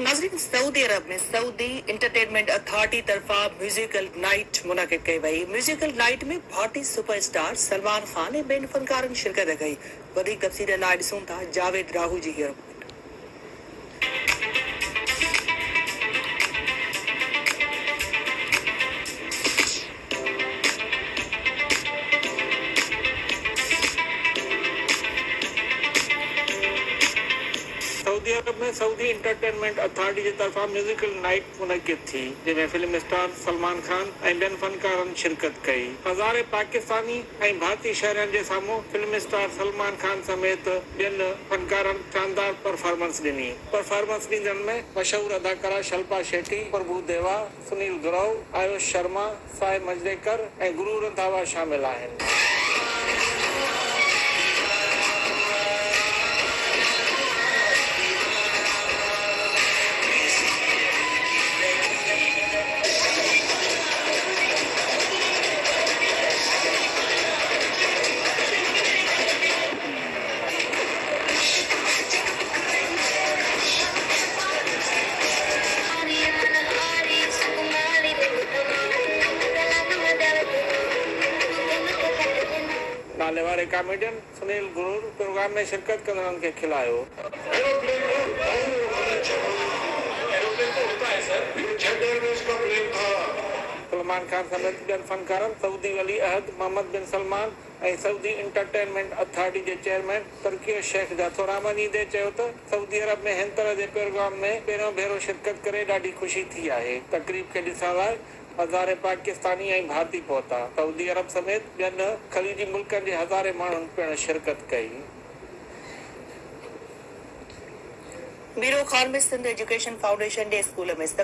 नाज़रीन, सऊदी अरब में Saudi entertainment authority तरफा म्यूजिकल नाइट मुनक़िद कई वई। म्यूजिकल नाइट में भारतीय सुपरस्टार सलमान खान ऐं ॿियनि फ़नकारनि शिरकत कई। वधीक तफ़सील लाइ ॾिसूं था जावेद राहू जी हीअ रिपोर्ट। सऊदी अरब में सऊदी एंटरटेनमेंट अथॉरिटी की तरफा म्यूजिकल नाइट मुनक़िद थी, जिनमें फिल्म स्टार सलमान खान ऐं ॿियनि फ़नकारनि शिरकत कई। हज़ारे पाकिस्तानी ऐं भारतीय शहरियुनि जे साम्हूं फिल्म स्टार सलमान खान समेत ॿियनि फ़नकारनि शानदार परफॉर्मेंस ॾिनी। परफॉर्मेंस ॾींदड़नि में मशहूर अदाकारा शिल्पा शेट्टी, प्रभु देवा, सुनील गुरव, आयुष शर्मा, साई मंजरेकर ऐं गुरू रंधावा शामिल आहिनि। नाले वारे कॉमेडियन सुनील गुरूर प्रोग्राम में शिरकत कंदड़नि खे खिलायो। सलमान खान समेत ॿियनि फ़नकारनि सऊदी वली अहद मोहम्मद बिन सलमान ऐं सऊदी एंटरटेनमेंट अथॉरिटी जे चेयरमैन तुर्की शेख जाथोरामन ईदे चयो त सऊदी अरब में हिन तरह जे प्रोग्राम में पहिरियों भेरो शिरकत करे ॾाढी ख़ुशी थी आहे। तक़रीब खे ॾिसण लाइ हज़ारे पाकिस्तानी ऐं भारती पहुता। सऊदी अरब समेत ॿियनि ख़लीजी मुल्कनि जे हज़ारे माण्हुनि पिणु शिरकत कई। ब्यूरो ख़ान में सिंध एजुकेशन फाउंडेशन जे स्कूल में